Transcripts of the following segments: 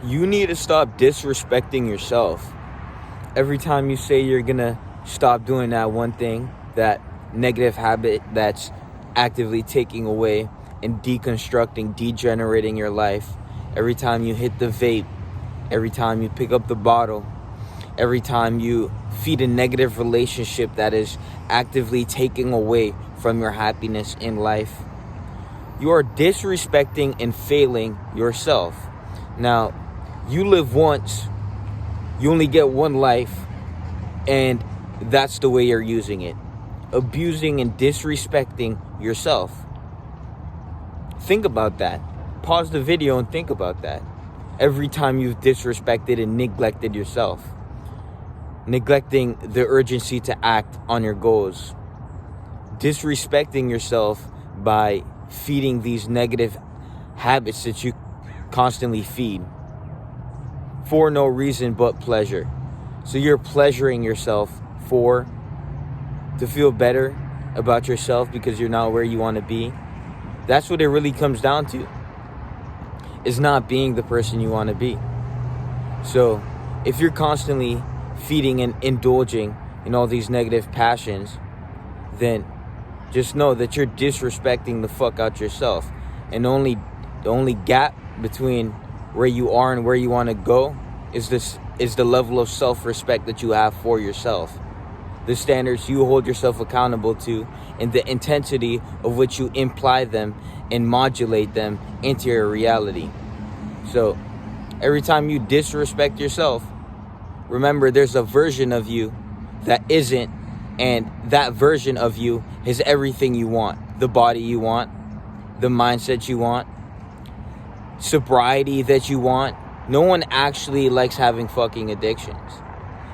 you need to stop disrespecting yourself. Every time you say you're gonna stop doing that one thing, that negative habit that's actively taking away and deconstructing, degenerating your life, every time you hit the vape, every time you pick up the bottle, every time you feed a negative relationship that is actively taking away from your happiness in life, you are disrespecting and failing yourself. Now, you live once, you only get one life, and that's the way you're using it. Abusing and disrespecting yourself. Think about that. Pause the video and think about that. Every time you've disrespected and neglected yourself. Neglecting the urgency to act on your goals. Disrespecting yourself by feeding these negative habits that you constantly feed for no reason but pleasure. So you're pleasuring yourself to feel better about yourself because you're not where you want to be. That's what it really comes down to, is not being the person you want to be. So if you're constantly feeding and indulging in all these negative passions, then just know that you're disrespecting the fuck out yourself. And the only gap between where you are and where you want to go is the level of self-respect that you have for yourself. The standards you hold yourself accountable to, and the intensity of which you imply them and modulate them into your reality. So every time you disrespect yourself, remember there's a version of you that isn't, and that version of you is everything you want. The body you want, the mindset you want, sobriety that you want. No one actually likes having fucking addictions.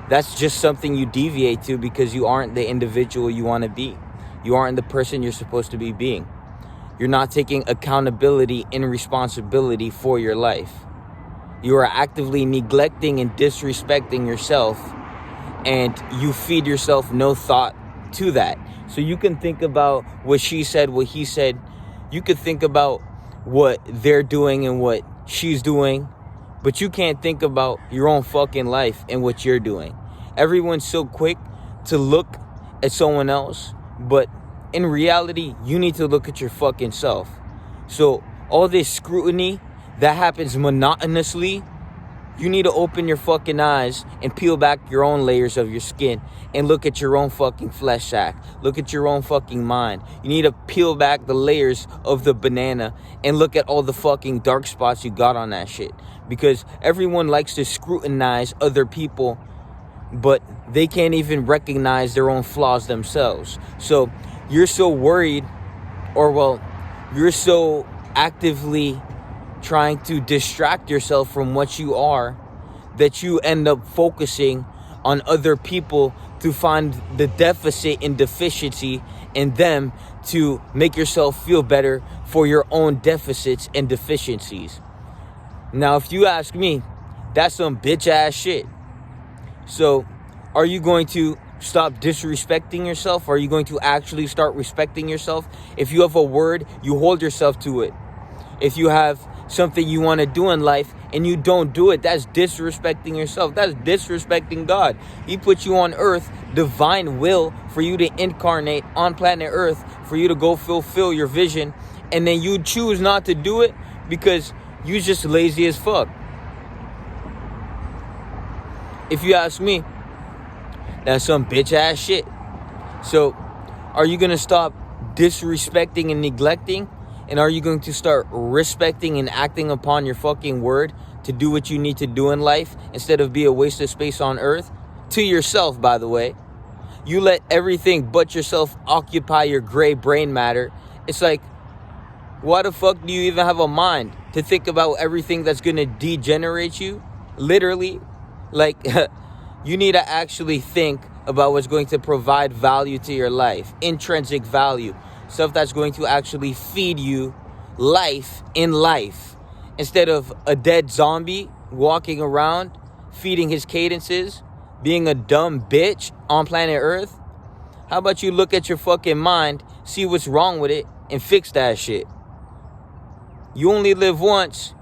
That's just something you deviate to because you aren't the individual you want to be. You aren't the person you're supposed to be being. You're not taking accountability and responsibility for your life. You are actively neglecting and disrespecting yourself, and you feed yourself no thought to that. So you can think about what she said, what he said. You could think about what they're doing and what she's doing, but you can't think about your own fucking life and what you're doing. Everyone's so quick to look at someone else, but in reality, you need to look at your fucking self. So all this scrutiny that happens monotonously, you need to open your fucking eyes and peel back your own layers of your skin and look at your own fucking flesh sack. Look at your own fucking mind. You need to peel back the layers of the banana and look at all the fucking dark spots you got on that shit. Because everyone likes to scrutinize other people, but they can't even recognize their own flaws themselves. So you're so worried, you're so actively trying to distract yourself from what you are, that you end up focusing on other people to find the deficit and deficiency in them to make yourself feel better for your own deficits and deficiencies. Now, if you ask me, that's some bitch ass shit. So are you going to stop disrespecting yourself? Or are you going to actually start respecting yourself? If you have a word, you hold yourself to it. If you have something you want to do in life and you don't do it, that's disrespecting yourself. That's disrespecting God. He put you on earth, divine will for you to incarnate on planet earth, for you to go fulfill your vision, and then you choose not to do it because you're just lazy as fuck. If you ask me, that's some bitch ass shit. So are you going to stop disrespecting and neglecting? And are you going to start respecting and acting upon your fucking word to do what you need to do in life instead of be a waste of space on earth? To yourself, by the way. You let everything but yourself occupy your gray brain matter. It's like, why the fuck do you even have a mind to think about everything that's going to degenerate you? Literally. Like, you need to actually think about what's going to provide value to your life. Intrinsic value. Stuff that's going to actually feed you life in life. Instead of a dead zombie walking around, feeding his cadences, being a dumb bitch on planet Earth. How about you look at your fucking mind, see what's wrong with it, and fix that shit? You only live once.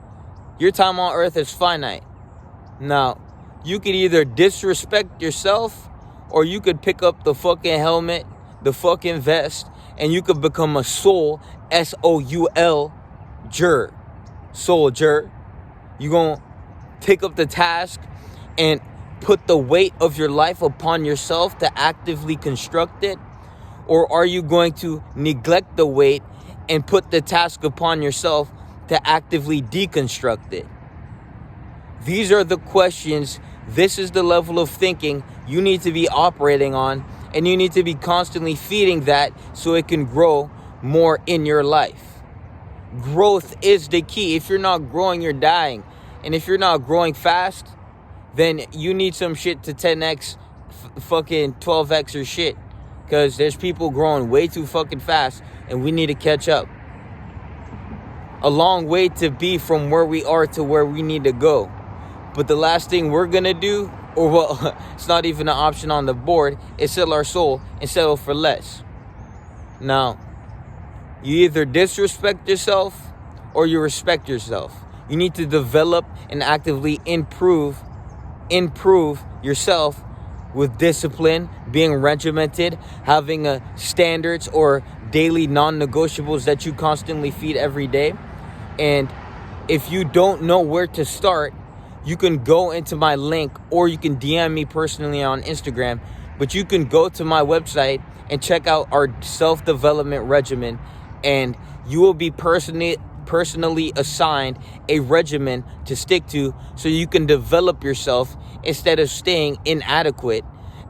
Your time on earth is finite. Now, you could either disrespect yourself, or you could pick up the fucking helmet, the fucking vest, and you could become a soul, S-O-U-L, soldier. You gonna pick up the task and put the weight of your life upon yourself to actively construct it? Or are you going to neglect the weight and put the task upon yourself to actively deconstruct it? These are the questions. This is the level of thinking you need to be operating on, and you need to be constantly feeding that so it can grow more in your life. Growth is the key. If you're not growing, you're dying. And if you're not growing fast, then you need some shit to 10x, fucking 12x or shit. Because there's people growing way too fucking fast, and we need to catch up. A long way to be from where we are to where we need to go. But the last thing we're going to do, or well, it's not even an option on the board, is sell our soul and settle for less. Now, you either disrespect yourself or you respect yourself. You need to develop and actively improve yourself with discipline, being regimented, having a standards or daily non-negotiables that you constantly feed every day. And if you don't know where to start, you can go into my link, or you can DM me personally on Instagram. But you can go to my website and check out our self-development regimen, and you will be personally assigned a regimen to stick to, so you can develop yourself instead of staying inadequate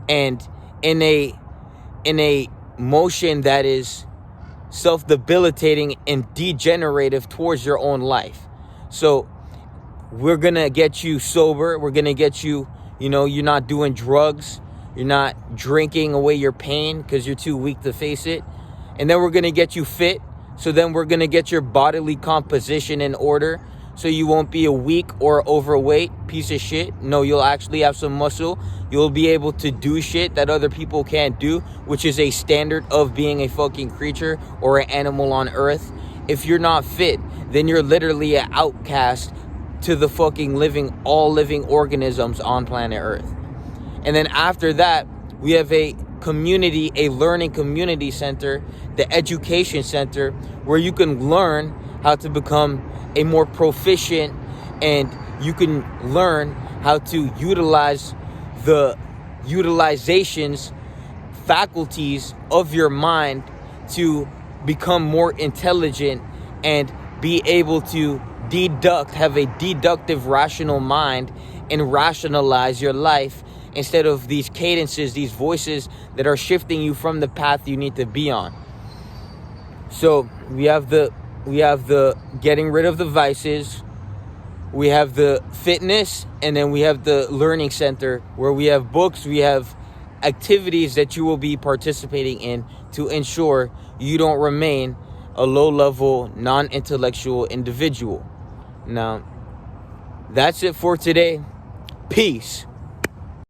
and in a motion that is self-debilitating and degenerative towards your own life. So we're gonna get you sober. We're gonna get you, you're not doing drugs. You're not drinking away your pain because you're too weak to face it. And then we're gonna get you fit. So then we're gonna get your bodily composition in order, so you won't be a weak or overweight piece of shit. No, you'll actually have some muscle. You'll be able to do shit that other people can't do, which is a standard of being a fucking creature or an animal on earth. If you're not fit, then you're literally an outcast to the fucking all living organisms on planet Earth. And then after that, we have a community, a learning community center, the education center, where you can learn how to become a more proficient, and you can learn how to utilize the utilizations, faculties of your mind to become more intelligent and be able to have a deductive, rational mind, and rationalize your life instead of these cadences, these voices that are shifting you from the path you need to be on. So we have the getting rid of the vices, we have the fitness, and then we have the learning center, where we have books, we have activities that you will be participating in to ensure you don't remain a low-level, non-intellectual individual. Now, that's it for today. Peace.